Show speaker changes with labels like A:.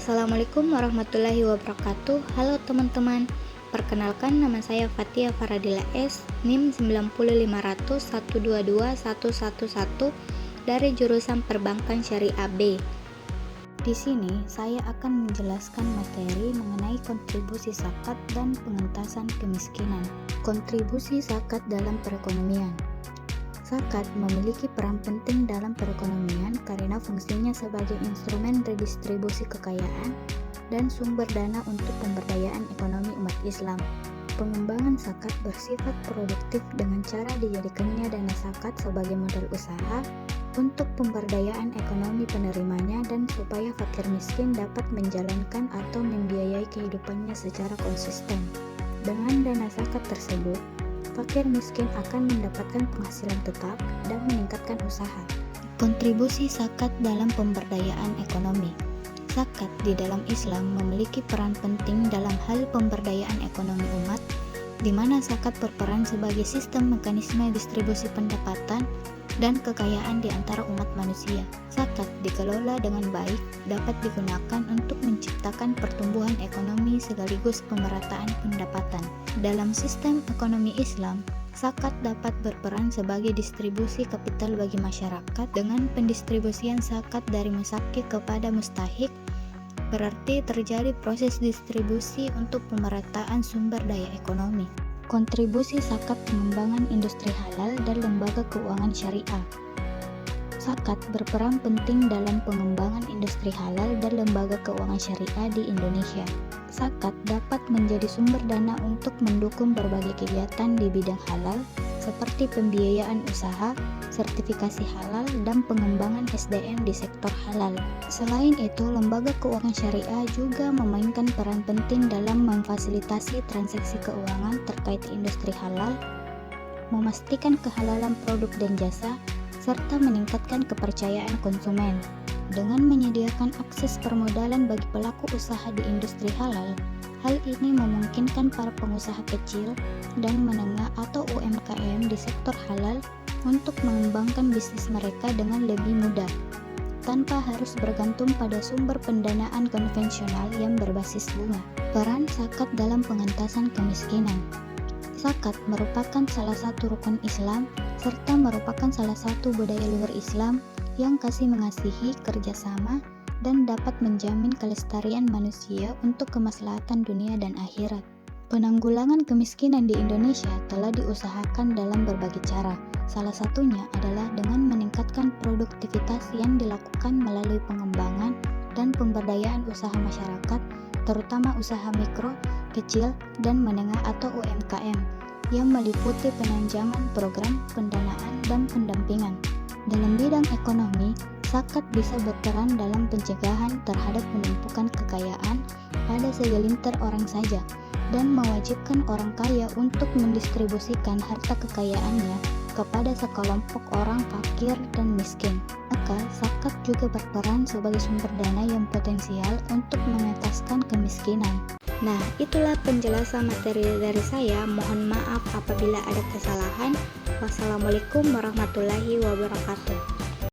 A: Assalamualaikum warahmatullahi wabarakatuh. Halo teman-teman, perkenalkan nama saya Fatia Faradila S, NIM 90500122111 dari jurusan Perbankan Syariah B. Di sini saya akan menjelaskan materi mengenai kontribusi zakat dan pengentasan kemiskinan. Kontribusi zakat dalam perekonomian. Zakat memiliki peran penting dalam perekonomian karena fungsinya sebagai instrumen redistribusi kekayaan dan sumber dana untuk pemberdayaan ekonomi umat Islam. Pengembangan zakat bersifat produktif dengan cara dijadikannya dana zakat sebagai modal usaha untuk pemberdayaan ekonomi penerimanya dan supaya fakir miskin dapat menjalankan atau membiayai kehidupannya secara konsisten. Dengan dana zakat tersebut, fakir miskin akan mendapatkan penghasilan tetap dan meningkatkan usaha. Kontribusi zakat dalam pemberdayaan ekonomi. Zakat di dalam Islam memiliki peran penting dalam hal pemberdayaan ekonomi umat, di mana zakat berperan sebagai sistem mekanisme distribusi pendapatan dan kekayaan di antara umat manusia. Zakat dikelola dengan baik dapat digunakan untuk menciptakan pertumbuhan ekonomi sekaligus pemerataan pendapatan. Dalam sistem ekonomi Islam, zakat dapat berperan sebagai distribusi kapital bagi masyarakat dengan pendistribusian zakat dari musakih kepada mustahik. Berarti terjadi proses distribusi untuk pemerataan sumber daya ekonomi. Kontribusi zakat pengembangan industri halal dan lembaga keuangan syariah. Zakat berperan penting dalam pengembangan industri halal dan lembaga keuangan syariah di Indonesia. Zakat dapat menjadi sumber dana untuk mendukung berbagai kegiatan di bidang halal seperti pembiayaan usaha, sertifikasi halal, dan pengembangan SDM di sektor halal. Selain itu, lembaga keuangan syariah juga memainkan peran penting dalam memfasilitasi transaksi keuangan terkait industri halal, memastikan kehalalan produk dan jasa, serta meningkatkan kepercayaan konsumen. Dengan menyediakan akses permodalan bagi pelaku usaha di industri halal, hal ini memungkinkan para pengusaha kecil dan menengah atau UMKM di sektor halal untuk mengembangkan bisnis mereka dengan lebih mudah, tanpa harus bergantung pada sumber pendanaan konvensional yang berbasis bunga. Peran zakat dalam pengentasan kemiskinan. Zakat merupakan salah satu rukun Islam serta merupakan salah satu budaya luhur Islam yang kasih mengasihi, kerjasama, dan dapat menjamin kelestarian manusia untuk kemaslahatan dunia dan akhirat. Penanggulangan kemiskinan di Indonesia telah diusahakan dalam berbagai cara. Salah satunya adalah dengan meningkatkan produktivitas yang dilakukan melalui pengembangan dan pemberdayaan usaha masyarakat, terutama usaha mikro, kecil, dan menengah atau UMKM, yang meliputi penanjaman program, pendanaan, dan pendampingan. Dalam bidang ekonomi, zakat bisa berperan dalam pencegahan terhadap penumpukan kekayaan pada segelintir orang saja dan mewajibkan orang kaya untuk mendistribusikan harta kekayaannya kepada sekelompok orang fakir dan miskin. Maka, zakat juga berperan sebagai sumber dana yang potensial untuk mengentaskan kemiskinan. Nah, itulah penjelasan materi dari saya. Mohon maaf apabila ada kesalahan. Wassalamualaikum warahmatullahi wabarakatuh.